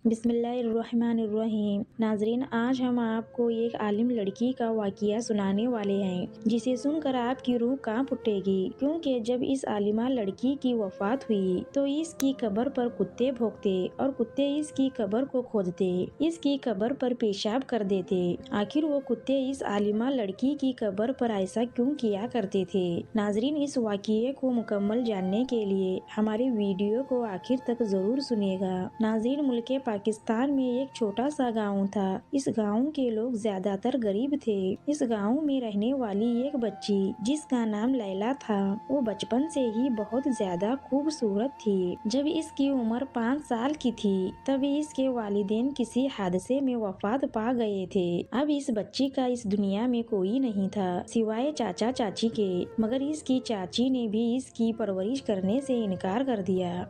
بسم اللہ الرحمن الرحیم۔ ناظرین، آج ہم آپ کو ایک عالم لڑکی کا واقعہ سنانے والے ہیں جسے سن کر آپ کی روح کانپ اٹھے گی، کیونکہ جب اس عالمہ لڑکی کی وفات ہوئی تو اس کی قبر پر کتے بھونکتے اور کتے اس کی قبر کو کھودتے، اس کی قبر پر پیشاب کر دیتے۔ آخر وہ کتے اس عالمہ لڑکی کی قبر پر ایسا کیوں کیا کرتے تھے؟ ناظرین، اس واقعے کو مکمل جاننے کے لیے ہماری ویڈیو کو آخر تک ضرور سنیے گا۔ ناظرین، ملک پاکستان میں ایک چھوٹا سا گاؤں تھا۔ اس گاؤں کے لوگ زیادہ تر غریب تھے۔ اس گاؤں میں رہنے والی ایک بچی جس کا نام لیلا تھا، وہ بچپن سے ہی بہت زیادہ خوبصورت تھی۔ جب اس کی عمر 5 سال کی تھی تب اس کے والدین کسی حادثے میں وفات پا گئے تھے۔ اب اس بچی کا اس دنیا میں کوئی نہیں تھا سوائے چاچا چاچی کے، مگر اس کی چاچی نے بھی اس کی پرورش کرنے سے انکار کر دیا۔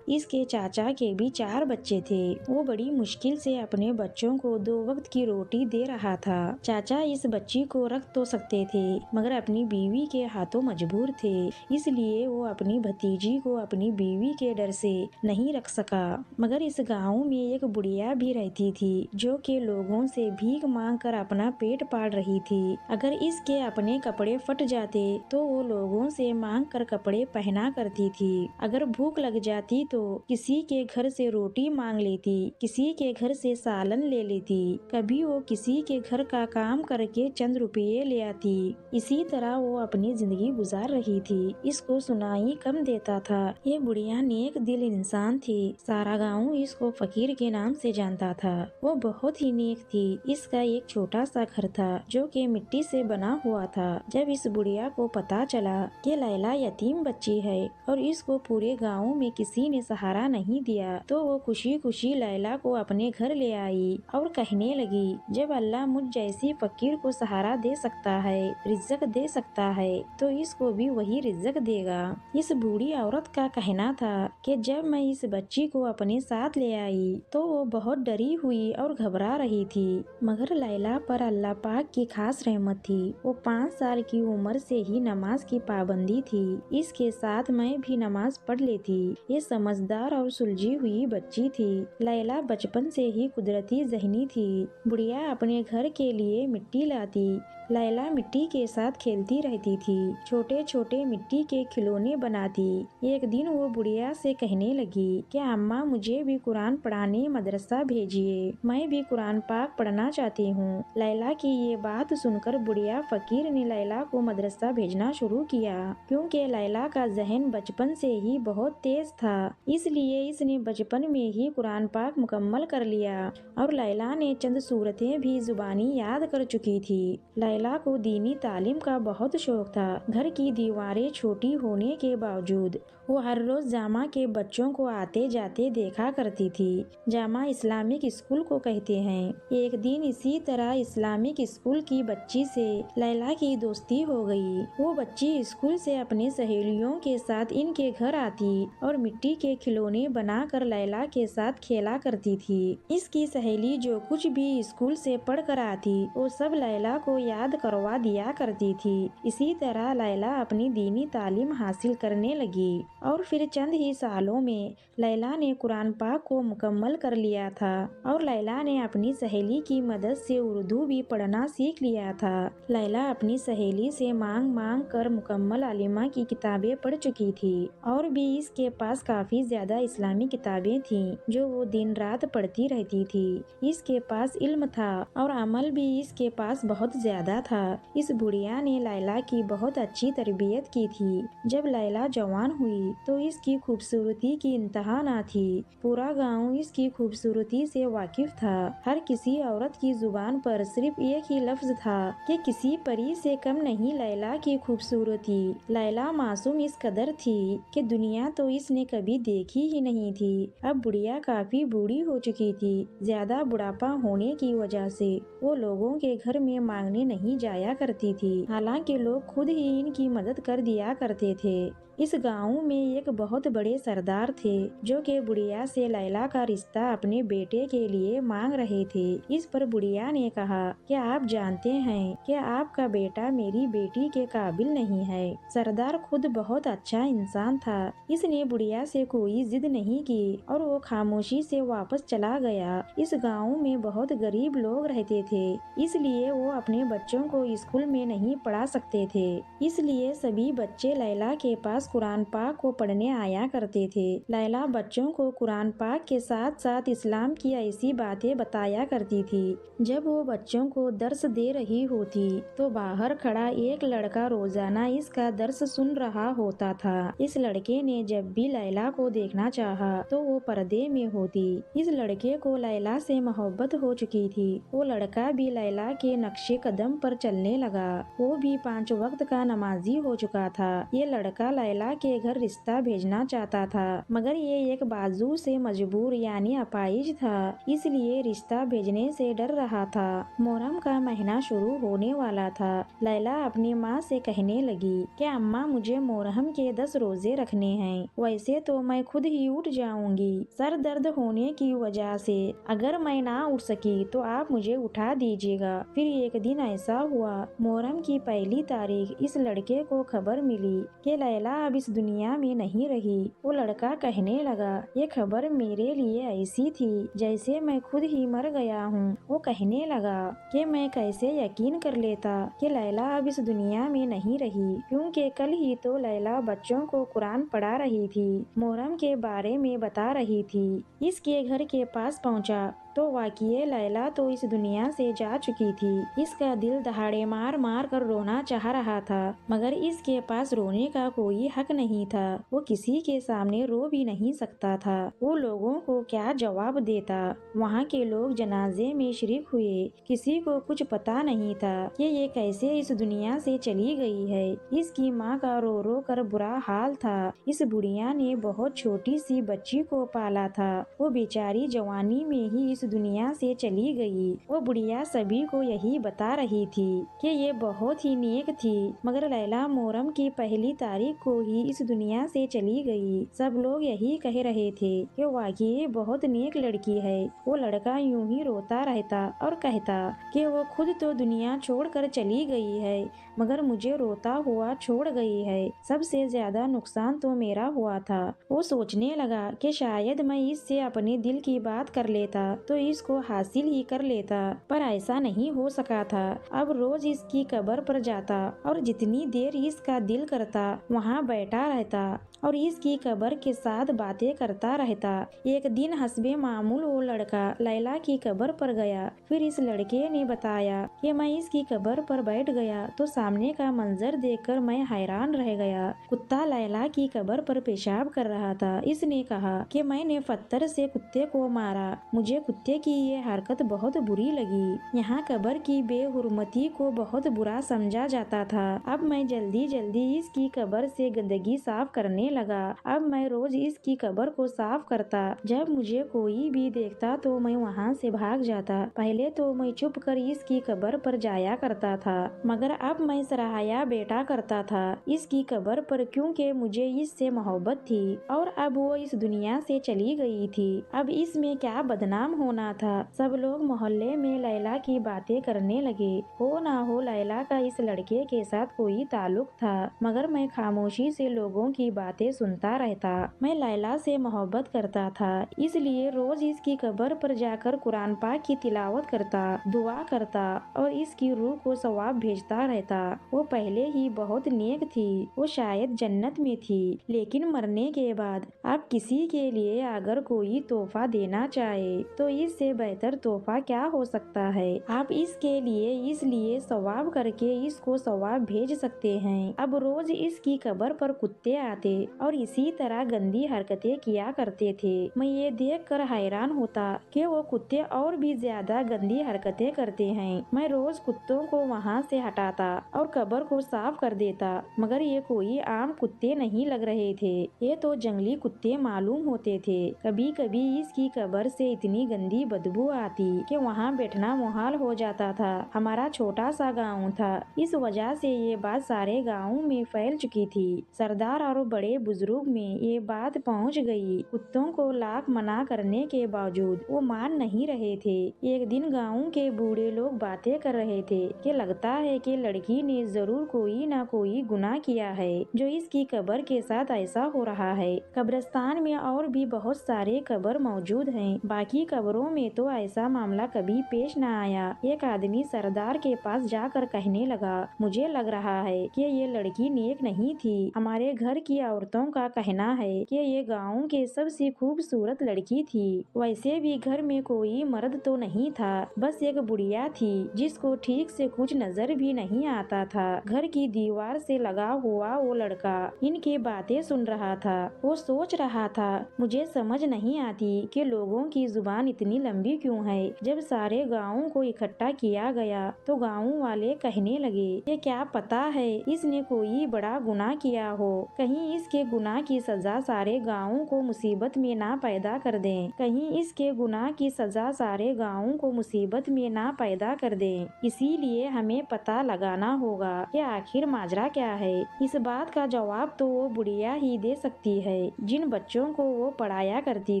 اس کے چاچا کے بھی 4 بچے تھے۔ وہ بڑی مشکل سے اپنے بچوں کو 2 وقت کی روٹی دے رہا تھا۔ چاچا اس بچی کو رکھ تو سکتے تھے مگر اپنی بیوی کے ہاتھوں مجبور تھے، اس لیے وہ اپنی بھتیجی کو اپنی بیوی کے ڈر سے نہیں رکھ سکا۔ مگر اس گاؤں میں ایک بڑھیا بھی رہتی تھی جو کہ لوگوں سے بھیک مانگ کر اپنا پیٹ پال رہی تھی۔ اگر اس کے اپنے کپڑے پھٹ جاتے تو وہ لوگوں سے مانگ کر کپڑے پہنا کرتی تھی۔ اگر بھوک لگ جاتی تو کسی کے گھر سے روٹی مانگ لیتی، کسی کے گھر سے سالن لے لیتی، کبھی وہ کسی کے گھر کا کام کر کے چند روپے لے آتی۔ اسی طرح وہ اپنی زندگی گزار رہی تھی۔ اس کو سنائی کم دیتا تھا۔ یہ بڑھیا نیک دل انسان تھی۔ سارا گاؤں اس کو فقیر کے نام سے جانتا تھا۔ وہ بہت ہی نیک تھی۔ اس کا ایک چھوٹا سا گھر تھا جو کہ مٹی سے بنا ہوا تھا۔ جب اس بڑھیا کو پتا چلا کہ لیلا یتیم بچی ہے اور اس کو پورے گاؤں میں کسی نے سہارا نہیں دیا تو وہ خوشی خوشی لیلا کو اپنے گھر لے آئی اور کہنے لگی، جب اللہ مجھ جیسی فقیر کو سہارا دے سکتا ہے، رزق دے سکتا ہے تو اس کو بھی وہی رزق دے گا۔ اس بوڑھی عورت کا کہنا تھا کہ جب میں اس بچی کو اپنے ساتھ لے آئی تو وہ بہت ڈری ہوئی اور گھبرا رہی تھی، مگر لیلا پر اللہ پاک کی خاص رحمت تھی۔ وہ 5 سال کی عمر سے ہی نماز کی پابندی تھی۔ اس کے ساتھ میں بھی نماز پڑھ لیتی۔ یہ سمجھدار اور سلجھی ہوئی بچی تھی۔ لیلا بچپن سے ہی قدرتی ذہنی تھی۔ بڑھیا اپنے گھر کے لیے مٹی لاتی۔ لیلا مٹی کے ساتھ کھیلتی رہتی تھی، چھوٹے چھوٹے مٹی کے کھلونے بناتی۔ ایک دن وہ بڑھیا سے کہنے لگی کہ اماں، مجھے بھی قرآن پڑھانے مدرسہ بھیجیے، میں بھی قرآن پاک پڑھنا چاہتی ہوں۔ لیلا کی یہ بات سن کر بڑھیا فقیر نے لیلا کو مدرسہ بھیجنا شروع کیا، کیونکہ لیلا کا ذہن بچپن سے ہی بہت تیز تھا، اس لیے اس نے بچپن میں ہی قرآن پاک مکمل کر لیا اور لیلا نے چند سورتیں بھی زبانی یاد کر چکی تھی۔ لیلا کو دینی تعلیم کا بہت شوق تھا۔ گھر کی دیواریں چھوٹی ہونے کے باوجود وہ ہر روز جامع کے بچوں کو آتے جاتے دیکھا کرتی تھی۔ جامع اسلامک اسکول کو کہتے ہیں۔ ایک دن اسی طرح اسلامک اسکول کی بچی سے لیلا کی دوستی ہو گئی۔ وہ بچی اسکول سے اپنی سہیلیوں کے ساتھ ان کے گھر آتی اور مٹی کے کھلونے بنا کر لیلا کے ساتھ کھیلا کرتی تھی۔ اس کی سہیلی جو کچھ بھی اسکول سے پڑھ کر آتی وہ سب لیلا کو یاد کروا دیا کرتی تھی۔ اسی طرح لیلا اپنی دینی تعلیم حاصل کرنے لگی اور پھر چند ہی سالوں میں لیلا نے قرآن پاک کو مکمل کر لیا تھا اور لیلا نے اپنی سہیلی کی مدد سے اردو بھی پڑھنا سیکھ لیا تھا۔ لیلا اپنی سہیلی سے مانگ مانگ کر مکمل عالمہ کی کتابیں پڑھ چکی تھی اور بھی اس کے پاس کافی زیادہ اسلامی کتابیں تھیں جو وہ دن رات پڑھتی رہتی تھی۔ اس کے پاس علم تھا اور عمل بھی اس کے پاس بہت زیادہ تھا۔ اس بڑھیا نے لیلا کی بہت اچھی تربیت کی تھی۔ جب لیلا جوان ہوئی تو اس کی خوبصورتی کی انتہا نہ تھی۔ پورا گاؤں اس کی خوبصورتی سے واقف تھا۔ ہر کسی عورت کی زبان پر صرف ایک ہی لفظ تھا کہ کسی پری سے کم نہیں لیلا کی خوبصورتی۔ لیلا معصوم اس قدر تھی کہ دنیا تو اس نے کبھی دیکھی ہی نہیں تھی۔ اب بڑھیا کافی بوڑھی ہو چکی تھی۔ زیادہ بڑھاپا ہونے کی وجہ سے وہ لوگوں کے گھر میں مانگنے نہیں جایا کرتی تھی، حالانکہ لوگ خود ہی ان کی مدد کر دیا کرتے تھے۔ اس گاؤں میں ایک بہت بڑے سردار تھے جو کہ بڑھیا سے لیلا کا رشتہ اپنے بیٹے کے لیے مانگ رہے تھے۔ اس پر بڑھیا نے کہا کہ آپ جانتے ہیں کہ آپ کا بیٹا میری بیٹی کے قابل نہیں ہے۔ سردار خود بہت اچھا انسان تھا، اس نے بڑھیا سے کوئی ضد نہیں کی اور وہ خاموشی سے واپس چلا گیا۔ اس گاؤں میں بہت غریب لوگ رہتے تھے، اس لیے وہ اپنے بچوں کو اسکول میں نہیں پڑھا سکتے تھے، اس لیے سبھی بچے لیلا کے پاس قرآن پاک کو پڑھنے آیا کرتے تھے۔ لیلا بچوں کو قرآن پاک کے ساتھ ساتھ اسلام کی ایسی باتیں بتایا کرتی تھی۔ جب وہ بچوں کو درس دے رہی ہوتی تو باہر کھڑا ایک لڑکا روزانہ اس کا درس سن رہا ہوتا تھا۔ اس لڑکے نے جب بھی لیلا کو دیکھنا چاہا تو وہ پردے میں ہوتی۔ اس لڑکے کو لیلا سے محبت ہو چکی تھی۔ وہ لڑکا بھی لیلا کے نقش قدم پر چلنے لگا۔ وہ بھی 5 وقت کا نمازی ہو چکا تھا۔ یہ لڑکا لیلا کے گھر رشتہ بھیجنا چاہتا تھا، مگر یہ ایک بازو سے مجبور یعنی اپاہج تھا، اس لیے رشتہ بھیجنے سے ڈر رہا تھا۔ محرم کا مہینہ شروع ہونے والا تھا۔ لیلا اپنی ماں سے کہنے لگی کہ اماں مجھے محرم کے 10 روزے رکھنے ہیں، ویسے تو میں خود ہی اٹھ جاؤں گی، سر درد ہونے کی وجہ سے اگر میں نہ اٹھ سکی تو آپ مجھے اٹھا دیجیے گا۔ پھر ایک دن ایسا ہوا، محرم کی پہلی تاریخ اس لڑکے کو خبر ملی کہ لیلا اب اس دنیا میں نہیں رہی۔ وہ لڑکا کہنے لگا یہ خبر میرے لیے ایسی تھی جیسے میں خود ہی مر گیا ہوں۔ وہ کہنے لگا کہ میں کیسے یقین کر لیتا کہ لیلا اب اس دنیا میں نہیں رہی، کیونکہ کل ہی تو لیلا بچوں کو قرآن پڑھا رہی تھی، محرم کے بارے میں بتا رہی تھی۔ اس کے گھر کے پاس پہنچا تو واقعی لیلا تو اس دنیا سے جا چکی تھی۔ اس کا دل دہاڑے مار مار کر رونا چاہ رہا تھا، مگر اس کے پاس رونے کا کوئی حق نہیں تھا۔ وہ کسی کے سامنے رو بھی نہیں سکتا تھا۔ وہ لوگوں کو کیا جواب دیتا؟ وہاں کے لوگ جنازے میں شریک ہوئے، کسی کو کچھ پتا نہیں تھا کہ یہ کیسے اس دنیا سے چلی گئی ہے۔ اس کی ماں کا رو رو کر برا حال تھا۔ اس بڑھیا نے بہت چھوٹی سی بچی کو پالا تھا، وہ بیچاری جوانی میں ہی اس دنیا سے چلی گئی۔ وہ بڑھیا سبھی کو یہی بتا رہی تھی کہ یہ بہت ہی نیک تھی، مگر لیلا محرم کی پہلی تاریخ کو ہی اس دنیا سے چلی گئی۔ سب لوگ یہی کہہ رہے تھے کہ واقعی بہت نیک لڑکی ہے۔ وہ لڑکا یوں ہی روتا رہتا اور کہتا کہ وہ خود تو دنیا چھوڑ کر چلی گئی ہے، مگر مجھے روتا ہوا چھوڑ گئی ہے۔ سب سے زیادہ نقصان تو میرا ہوا تھا۔ وہ سوچنے لگا کہ شاید میں اس سے اپنے دل کی بات کر لیتا تو اس کو حاصل ہی کر لیتا، پر ایسا نہیں ہو سکا تھا۔ اب روز اس کی قبر پر جاتا اور جتنی دیر اس کا دل کرتا وہاں بیٹھا رہتا اور اس کی قبر کے ساتھ باتیں کرتا رہتا۔ ایک دن حسب معمول وہ لڑکا لیلا کی قبر پر گیا۔ پھر اس لڑکے نے بتایا کہ میں اس کی قبر پر بیٹھ گیا تو سامنے کا منظر دیکھ کر میں حیران رہ گیا۔ کتا لیلا کی قبر پر پیشاب کر رہا تھا۔ اس نے کہا کہ میں نے پتھر سے کتے کو مارا، مجھے کتے کی یہ حرکت بہت بری لگی۔ یہاں قبر کی بے حرمتی کو بہت برا سمجھا جاتا تھا۔ اب میں جلدی جلدی اس کی قبر سے گندگی صاف کرنے لگا۔ اب میں روز اس کی قبر کو صاف کرتا، جب مجھے کوئی بھی دیکھتا تو میں وہاں سے بھاگ جاتا۔ پہلے تو میں چھپ کر اس کی قبر پر جایا کرتا تھا، مگر اب میں سراہیا بیٹا کرتا تھا اس کی قبر پر، کیونکہ مجھے اس سے محبت تھی اور اب وہ اس دنیا سے چلی گئی تھی۔ اب اس میں کیا بدنام ہونا تھا؟ سب لوگ محلے میں لیلا کی باتیں کرنے لگے۔ ہو نہ ہو لیلا کا اس لڑکے کے ساتھ کوئی تعلق تھا، مگر میں خاموشی سے لوگوں کی باتیں سنتا رہتا۔ میں لیلا سے محبت کرتا تھا، اس لیے روز اس کی قبر پر جا کر قرآن پاک کی تلاوت کرتا، دعا کرتا اور اس کی روح کو ثواب بھیجتا رہتا۔ وہ پہلے ہی بہت نیک تھی، وہ شاید جنت میں تھی، لیکن مرنے کے بعد اب کسی کے لیے اگر کوئی تحفہ دینا چاہے تو اس سے بہتر تحفہ کیا ہو سکتا ہے؟ آپ اس کے لیے اس لیے ثواب کر کے اس کو ثواب بھیج سکتے ہیں۔ اب روز اس کی قبر پر کتے آتے اور اسی طرح گندی حرکتیں کیا کرتے تھے۔ میں یہ دیکھ کر حیران ہوتا کہ وہ کتے اور بھی زیادہ گندی حرکتیں کرتے ہیں۔ میں روز کتوں کو وہاں سے ہٹاتا اور قبر کو صاف کر دیتا، مگر یہ کوئی عام کتے نہیں لگ رہے تھے، یہ تو جنگلی کتے معلوم ہوتے تھے۔ کبھی کبھی اس کی قبر سے اتنی گندی गंदी बदबू आती कि वहाँ बैठना मुहाल हो जाता था। हमारा छोटा सा गाँव था, इस वजह से ये बात सारे गाँव में फैल चुकी थी। सरदार और बड़े बुजुर्ग में ये बात पहुँच गई। कुत्तों को लाख मना करने के बावजूद वो मान नहीं रहे थे। एक दिन गाँव के बूढ़े लोग बातें कर रहे थे कि लगता है कि लड़की ने जरूर कोई ना कोई गुनाह किया है जो इसकी कब्र के साथ ऐसा हो रहा है। कब्रिस्तान में और भी बहुत सारे कब्र मौजूद हैं, बाकी कब्रों में तो ऐसा मामला कभी पेश न आया। एक आदमी सरदार के पास जाकर कहने लगा, मुझे लग रहा है कि ये लड़की नेक नहीं थी। हमारे घर की औरतों का कहना है कि ये गाँव के सबसे खूबसूरत लड़की थी। वैसे भी घर में कोई मर्द तो नहीं था, बस एक बुढ़िया थी जिसको ठीक से कुछ नजर भी नहीं आता था। घर की दीवार से लगा हुआ वो लड़का इनकी बातें सुन रहा था। वो सोच रहा था, मुझे समझ नहीं आती कि लोगों की जुबान इतनी लंबी क्यों है। जब सारे गाँव को इकट्ठा किया गया तो गाँव वाले कहने लगे कि क्या पता है इसने कोई बड़ा गुनाह किया हो, कहीं इसके गुनाह की सजा सारे गाँव को मुसीबत में ना पैदा कर दे, कहीं इसके गुनाह की सजा सारे गाँव को मुसीबत में ना पैदा कर दे। इसीलिए हमें पता लगाना होगा कि आखिर माजरा क्या है। इस बात का जवाब तो वो बुढ़िया ही दे सकती है जिन बच्चों को वो पढ़ाया करती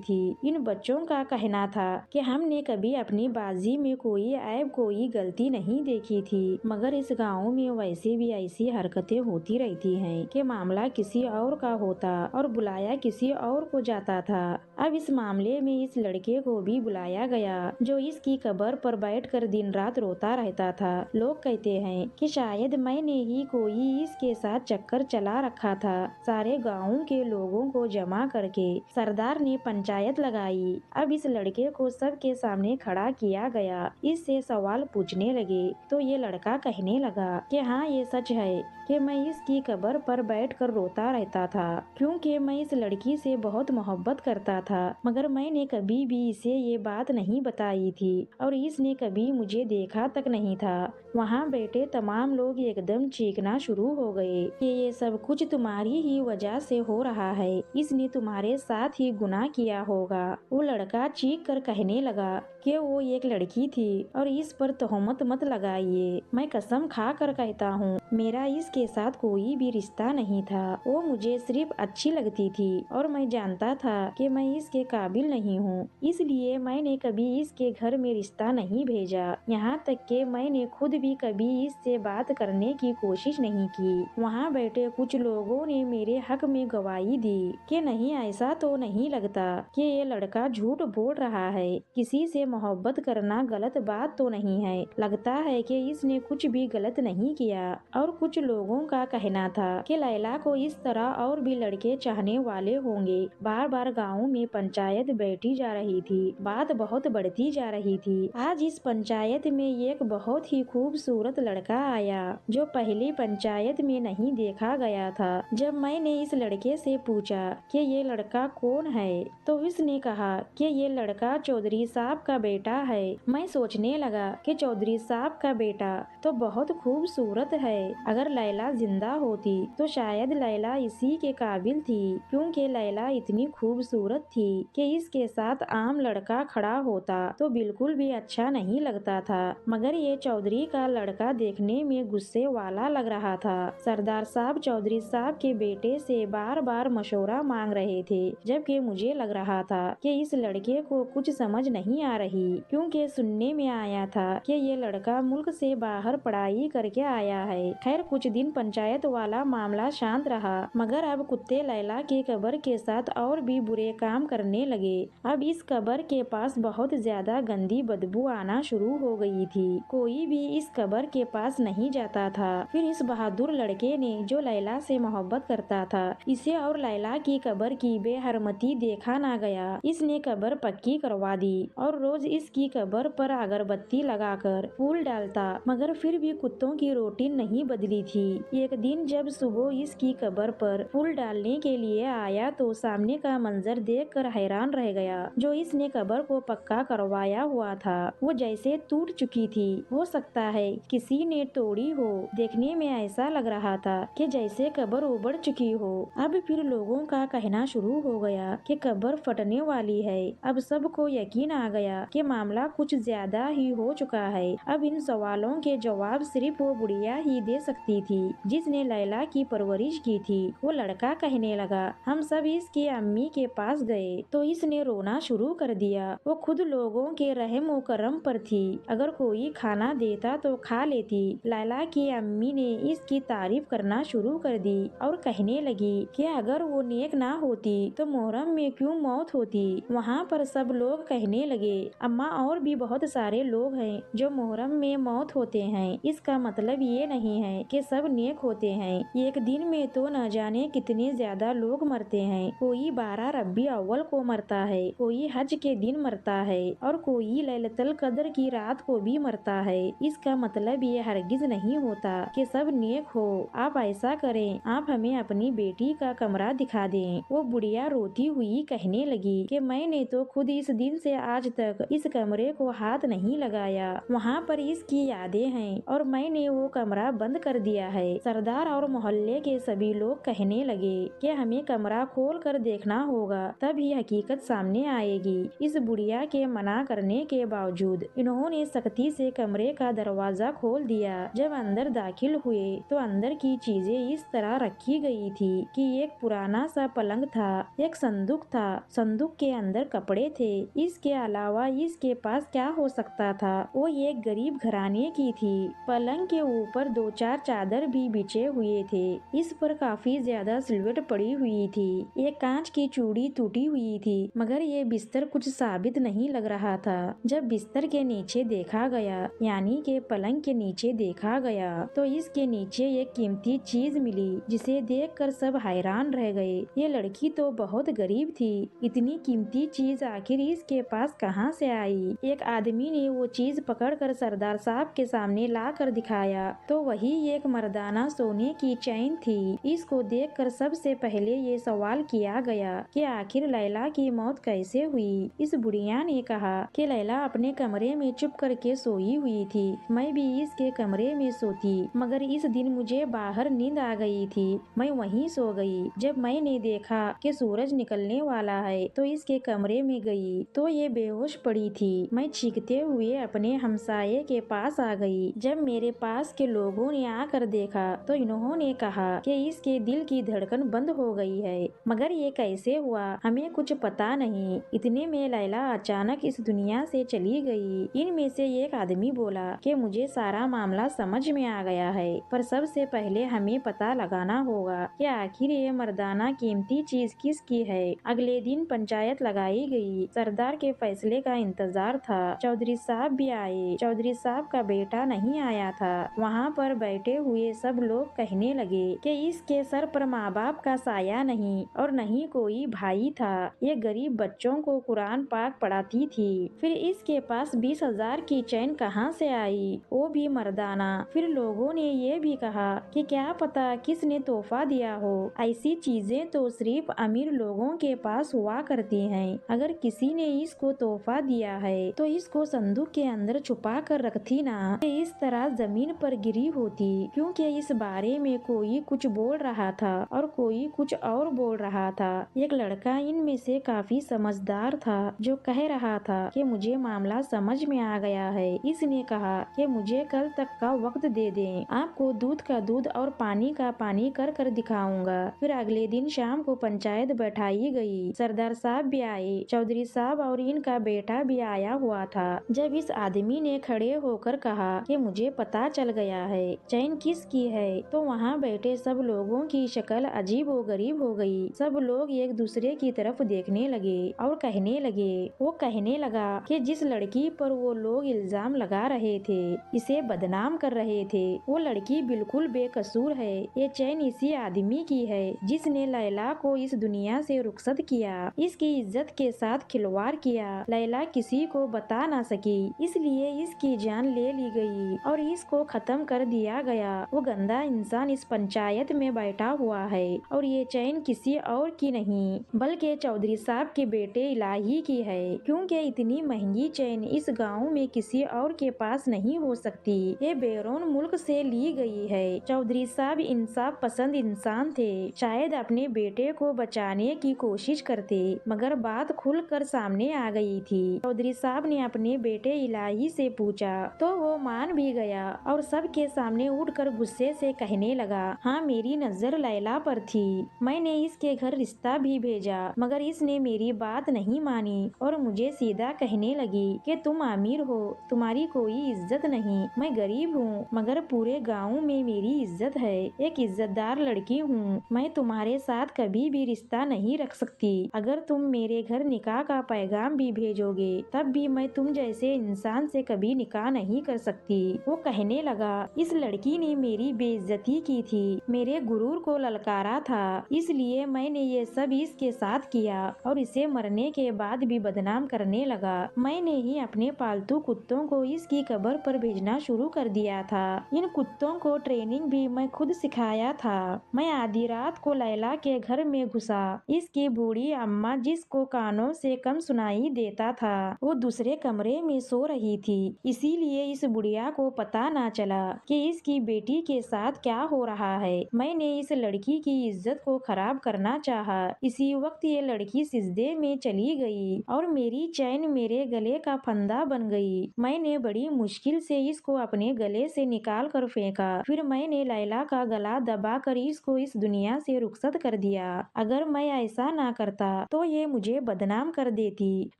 थी। इन बच्चों का कहना था कि हमने कभी अपनी बाजी में कोई ऐब कोई गलती नहीं देखी थी, मगर इस गाँव में वैसे भी ऐसी हरकतें होती रहती हैं कि मामला किसी और का होता और बुलाया किसी और को जाता था। अब इस मामले में इस लड़के को भी बुलाया गया जो इसकी कब्र पर बैठकर दिन रात रोता रहता था। लोग कहते हैं कि शायद मैंने ही कोई इसके साथ चक्कर चला रखा था। सारे गाँव के लोगों को जमा करके सरदार ने पंचायत लगाई। अब इस लड़के को सबके सामने खड़ा किया गया। इससे सवाल पूछने लगे तो ये लड़का कहने लगा कि हाँ, ये सच है कि मैं इसकी कब्र पर बैठकर रोता रहता था क्योंकि मैं इस लड़की से बहुत मोहब्बत करता था, मगर मैंने कभी भी इसे ये बात नहीं बताई थी और इसने कभी मुझे देखा तक नहीं था। वहाँ बैठे तमाम लोग एकदम चीखना शुरू हो गए कि ये सब कुछ तुम्हारी ही वजह से हो रहा है, इसने तुम्हारे साथ ही गुनाह किया होगा। वो लड़का चीख कर कहने लगा कि वो एक लड़की थी और इस पर तोहमत मत लगाइए। मैं कसम खा कर कहता हूँ, मेरा इसके साथ कोई भी रिश्ता नहीं था। वो मुझे सिर्फ अच्छी लगती थी और मैं जानता था कि मैं इसके काबिल नहीं हूँ, इसलिए मैंने कभी इसके घर में रिश्ता नहीं भेजा। यहाँ तक कि मैंने खुद भी कभी इससे बात करने की कोशिश नहीं की। वहाँ बैठे कुछ लोगों ने मेरे हक में गवाही दी कि नहीं, ऐसा तो नहीं लगता कि ये लड़का झूठ बोल रहा है। किसी से मोहब्बत करना गलत बात तो नहीं है, लगता है कि इसने कुछ भी गलत नहीं किया। और कुछ लोगों का कहना था कि लैला को इस तरह और भी लड़के चाहने वाले होंगे। बार बार गाँव में पंचायत बैठी जा रही थी, बात बहुत बढ़ती जा रही थी। आज इस पंचायत में एक बहुत ही खूबसूरत लड़का आया जो पहली पंचायत में नहीं देखा गया था। जब मैंने इस लड़के से पूछा कि ये लड़का कौन है तो इसने कहा कि ये लड़का चौधरी साहब का बेटा है। मैं सोचने लगा कि चौधरी साहब का बेटा तो बहुत खूबसूरत है, अगर लैला जिंदा होती तो शायद लैला इसी के काबिल थी, क्योंकि लैला इतनी खूबसूरत थी कि इसके साथ आम लड़का खड़ा होता तो बिल्कुल भी अच्छा नहीं लगता था। मगर ये चौधरी का लड़का देखने में गुस्से वाला लग रहा था। सरदार साहब चौधरी साहब के बेटे से बार बार मशवरा मांग रहे थे, जबकि मुझे लग रहा था कि इस लड़के को कुछ समझ नहीं आ रही, क्योंकि सुनने में आया था कि ये लड़का मुल्क से बाहर पढ़ाई करके आया है। खैर, कुछ दिन पंचायत वाला मामला शांत रहा, मगर अब कुत्ते लैला के कब्र के साथ और भी बुरे काम करने लगे। अब इस कब्र के पास बहुत ज्यादा गंदी बदबू आना शुरू हो गई थी। कोई भी इस कब्र के पास नहीं जाता था। फिर इस बहादुर लड़के ने, जो लैला से मोहब्बत करता था, इसे और लैला की कब्र की बेहरमती देखा ना गया। इसने कब्र पक्की करवा दी और रोज इसकी कब्र पर अगरबत्ती लगाकर फूल डालता, मगर फिर भी कुत्तों की रोटी नहीं बदली थी। एक दिन जब सुबह इसकी कब्र पर फूल डालने के लिए आया तो सामने का मंजर देखकर हैरान रह गया। जो इसने कब्र को पक्का करवाया हुआ था वो जैसे टूट चुकी थी। हो सकता है किसी ने तोड़ी हो। देखने में ऐसा लग रहा था कि जैसे कब्र उबड़ चुकी हो। अब फिर लोगों का कहना शुरू हो गया कि कब्र फटने वाली है। अब सबको यकीन आ गया कि मामला कुछ ज्यादा ही हो चुका है। अब इन सवालों के जवाब सिर्फ वो बुढ़िया ही दे सकती थी जिसने लैला की परवरिश की थी। वो लड़का कहने लगा, हम सब इसकी अम्मी के पास गए तो इसने रोना शुरू कर दिया। वो खुद लोगों के रहम व करम पर थी, अगर कोई खाना देता तो खा लेती। लैला की अम्मी ने इसकी तारीफ करना शुरू कर दी और कहने लगी कि अगर वो नेक ना होती तो मुहर्रम में क्यों मौत होती। वहाँ पर सब लोग कहने लगे, अम्मा और भी बहुत सारे लोग हैं जो मुहर्रम में मौत होते हैं। इसका मतलब ये नहीं है कि सब नेक होते हैं। एक दिन में तो न जाने कितने ज्यादा लोग मरते हैं। कोई 12 रबी अव्वल को मरता है, कोई हज के दिन मरता है और कोई लैलतुल कद्र की रात को भी मरता है। इसका मतलब ये हरगिज नहीं होता कि सब नेक हो। आप ऐसा करें, आप हमें अपनी बेटी का कमरा दिखा दें। वो बुढ़िया रोती हुई कहने लगी कि मैंने तो खुद इस दिन से आज तक इस कमरे को हाथ नहीं लगाया। वहाँ पर इसकी यादें हैं और मैंने वो कमरा बंद कर दिया है। सरदार और मोहल्ले के सभी लोग कहने लगे कि हमें कमरा खोल कर देखना होगा, तभी हकीकत सामने आएगी। इस बुढ़िया के मना करने के बावजूद इन्होंने सख्ती से कमरे का दरवाजा खोल दिया। जब अंदर दाखिल हुए तो अंदर की चीजें इस तरह रखी गई थी कि एक पुराना सा पलंग था, एक संदूक था, संदूक के अंदर कपड़े थे। इसके अलावा इसके पास क्या हो सकता था। वो एक गरीब घराने की थी। पलंग के ऊपर 2-4 चादर भी बिछे हुए थे। इस पर काफी ज्यादा सिलवट पड़ी हुई थी। एक कांच की चूड़ी टूटी हुई थी, मगर ये बिस्तर कुछ साबित नहीं लग रहा था। जब बिस्तर के नीचे देखा गया, यानी के पलंग के नीचे देखा गया, तो इसके नीचे एक कीमती चीज मिली जिसे देखकर सब हैरान रह गए। ये लड़की तो बहुत गरीब थी, इतनी कीमती चीज आखिर इसके पास कहाँ से आई। एक आदमी ने वो चीज पकड़कर सरदार साहब के सामने ला कर दिखाया तो वही एक मर्दाना सोने की चैन थी। इसको देखकर सबसे पहले ये सवाल किया गया कि आखिर लैला की मौत कैसे हुई। इस बुढ़िया ने कहा कि लैला अपने कमरे में चुप करके सोई हुई थी। मैं भी इसके कमरे में सोती, मगर इस दिन मुझे बाहर नींद आ गई थी। मैं वहीं सो गई। जब मैंने देखा कि सूरज निकलने वाला है तो इसके कमरे में गई तो ये बेहोश पड़ी थी। मैं चीखते हुए अपने हमसाये के पास आ गई। जब मेरे पास के लोगों ने आकर देखा तो इन्होंने कहा कि इसके दिल की धड़कन बंद हो गई है, मगर ये कैसे हुआ हमें कुछ पता नहीं। इतने में लैला अचानक इस दुनिया से चली गई। इनमें से एक आदमी बोला कि मुझे सारा मामला समझ में आ गया है, पर सबसे पहले हमें पता लगाना होगा कि आखिर ये मर्दाना कीमती चीज किसकी है। अगले दिन पंचायत लगाई गई। सरदार के फैसले का इंतजार था। चौधरी साहब भी आए। चौधरी साहब का बेटा नहीं आया था। वहाँ पर बैठे हुए सब लोग कहने लगे कि इसके सर पर माँ बाप का साया नहीं और नहीं कोई भाई था। ये गरीब बच्चों को कुरान पाक पढ़ाती थी। फिर इसके पास 20,000 की चैन कहाँ से आई, वो भी मर्दाना। फिर लोगों ने ये भी कहा कि क्या पता किसने तोहफा दिया हो। ऐसी चीजें तो सिर्फ अमीर लोगों के पास हुआ करती हैं। अगर किसी ने इसको तोहफा दिया है तो इसको संदूक के अंदर छुपा कर रखती ना, इस तरह जमीन पर गिरी होती। क्योंकि इस बारे में कोई कुछ बोल रहा था और कोई कुछ और बोल रहा था। एक लड़का इनमें से काफी समझदार था जो कह रहा था कि मुझे मामला समझ में आ गया है। इसने कहा कि मुझे कल तक का वक्त दे दें, आपको दूध का दूध और पानी का पानी कर कर दिखाऊंगा। फिर अगले दिन शाम को पंचायत बैठाई गई। सरदार साहब भी आए। चौधरी साहब और इनका बेटा भी आया हुआ था। जब इस आदमी ने खड़े होकर कहा कि मुझे पता चल गया है चैन किसकी है, तो वहाँ बैठे सब लोगों की शक्ल अजीब व गरीब हो गई। सब लोग एक दूसरे की तरफ देखने लगे और कहने लगे। वो कहने लगा कि जिस लड़की पर वो लोग इल्जाम लगा रहे थे, इसे बदनाम कर रहे थे, वो लड़की बिल्कुल बेकसूर है। ये चैन इसी आदमी की है जिसने लैला को इस दुनिया से रुखसत किया, इसकी इज्जत के साथ खिलवाड़ किया। लैला किसी को बता ना सकी, इसलिए इसकी जान ले ली गई और इसको खत्म कर दिया गया। वो गंदा इंसान इस पंचायत में बैठा हुआ है और ये चैन किसी और की नहीं बल्कि चौधरी साहब के बेटे इलाही की है। क्योंकि इतनी महंगी चैन इस गांव में किसी और के पास नहीं हो सकती। ये बैरून मुल्क से ली गई है। चौधरी साहब इंसाफ पसंद इंसान थे। शायद अपने बेटे को बचाने की कोशिश करते, मगर बात खुलकर सामने आ गई थी। चौधरी साहब ने अपने बेटे इलाही से पूछा तो वो मान भी गया और सबके सामने उठकर गुस्से से कहने लगा, हाँ मेरी नजर लैला पर थी, मैंने इसके घर रिश्ता भी भेजा मगर इसने मेरी बात नहीं मानी और मुझे सीधा कहने लगी कि तुम अमीर हो, तुम्हारी कोई इज्जत नहीं, मैं गरीब हूँ मगर पूरे गाँव में मेरी इज्जत है, एक इज्जतदार लड़की हूँ, मैं तुम्हारे साथ कभी भी रिश्ता नहीं रख सकती, अगर तुम मेरे घर निकाह का पैगाम भी भेजोगे तब भी मैं तुम जैसे इंसान से कभी निकाह नहीं कर सकती। वो कहने लगा, इस लड़की ने मेरी बेइज्जती की थी, मेरे गुरूर को ललकारा था, इसलिए मैंने ये सब इसके साथ किया और इसे मरने के बाद भी बदनाम करने लगा। मैंने ही अपने पालतू कुत्तों को इसकी कब्र पर भेजना शुरू कर दिया था, इन कुत्तों को ट्रेनिंग भी मैं खुद सिखाया था। मैं आधी रात को लैला के घर में घुसा, इसकी बूढ़ी अम्मा जिसको कानों से कम सुनाई देता था वो दूसरे कमरे में सो रही थी, इसीलिए इस बुढ़िया को पता ना चला कि इसकी बेटी के साथ क्या हो रहा है। मैंने इस लड़की की इज्जत को खराब करना चाहा, इसी वक्त ये लड़की सिजदे में चली गई और मेरी चैन मेरे गले का फंदा बन गई। मैंने बड़ी मुश्किल से इसको अपने गले से निकाल कर फेंका, फिर मैंने लैला का गला दबा कर इसको इस दुनिया से रुखसत कर दिया। अगर मैं ऐसा ना करता तो ये मुझे बदनाम कर देती।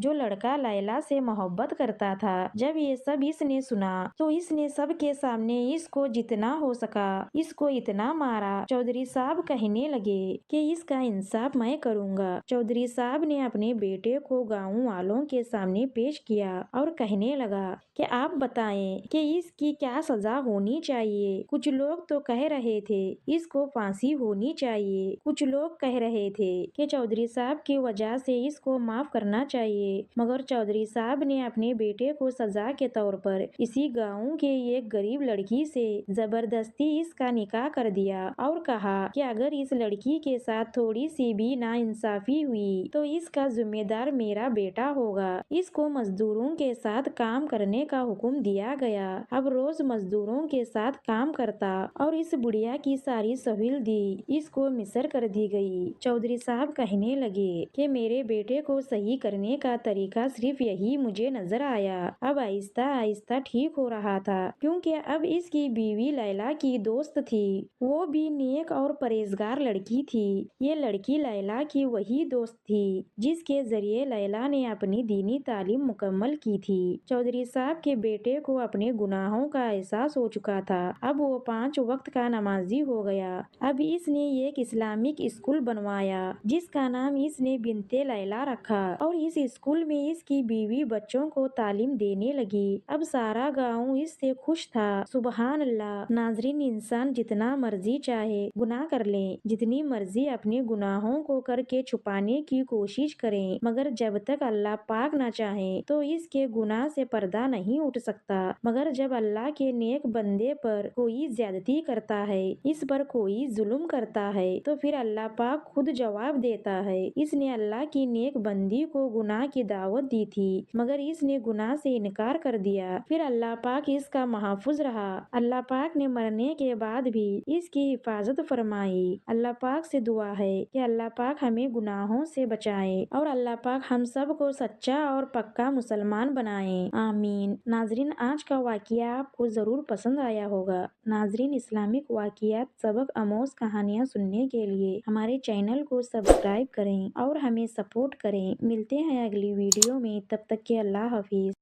जो लड़का लैला से मोहब्बत करता था, जब ये सब इसने सुना तो इसने सबके सामने इसको जितना हो सका इसको इतना मारा। चौधरी साहब कहने लगे कि इसका इंसाफ मैं करूंगा। चौधरी साहब ने अपने बेटे को गाँव वालों के सामने पेश किया और कहने लगा कि आप बताएं कि इसकी क्या सजा होनी चाहिए। कुछ लोग तो कह रहे थे इसको फांसी होनी चाहिए, कुछ लोग कह रहे थे कि चौधरी साहब की वजह से इसको माफ करना चाहिए, मगर चौधरी साहब ने अपने बेटे को सजा के तौर पर इसी गाँव के एक गरीब लड़की से जबरदस्ती इसका निकाह कर दिया और कहा कि अगर इस लड़की के साथ थोड़ी सी भी नाइंसाफी हुई तो इसका जिम्मेदार मेरा बेटा होगा। इसको मजदूरों के साथ काम करने का हुक्म दिया गया। अब रोज मजदूरों के साथ काम करता और इस बुढ़िया की सारी सहूल दी इसको मिसर कर दी गई। चौधरी साहब कहने लगे कि मेरे बेटे को सही करने का तरीका सिर्फ यही मुझे नजर आया। अब आहिस्ता आहिस्ता ठीक हो रहा था, क्योंकि अब इसकी बीवी लैला की दोस्त थी, वो भी नेक और परहेजगार लड़की थी। ये लड़की लैला की वही दोस्त थी जिसके जरिए लैला ने अपनी दीनी तालीम मुकम्मल की थी। चौधरी साहब के बेटे को अपने गुनाहों का एहसास हो चुका था। अब वो 5 वक्त का नमाजी हो गया। अब इसने एक इस्लामिक स्कूल बनवाया जिसका नाम इसने बिनते लैला रखा और इस स्कूल में इसकी बीवी बच्चों को तालीम देने लगी। अब सारा गाँव इससे खुश था। सुबहान अल्लाह। नाजरीन, इंसान जितना मर्जी चाहे गुनाह कर ले, जितनी मर्जी अपने गुनाहों को करके छुपाने की कोशिश करें, मगर जब तक अल्लाह पाक ना चाहे तो इसके गुनाह से पर्दा नहीं उठ सकता। मगर जब अल्लाह के नेक बंदे पर कोई ज्यादती करता है, इस पर कोई जुल्म करता है, तो फिर अल्लाह पाक खुद जवाब देता है। इसने अल्लाह की नेक बंदी को गुनाह की दावत दी थी, मगर इसने गुनाह से इनकार कर दिया। फिर अल्लाह पाक इसका महफूज रहा। अल्लाह पाक ने मरने के बाद भी इसकी हिफाजत फरमाई। अल्लाह पाक से दुआ है कि अल्लाह पाक हमें गुनाहों से बचाए और अल्लाह पाक हम सब को सच्चा और पक्का मुसलमान बनाए। आमीन। नाजरीन, आज का वाकया आपको जरूर पसंद आया होगा। नाजरीन, इस्लामिक वाकयात, सबक आमोज कहानियाँ सुनने के लिए हमारे चैनल को सब्सक्राइब करें और हमें सपोर्ट करें। मिलते हैं अगली वीडियो में, तब तक के अल्लाह हाफिज।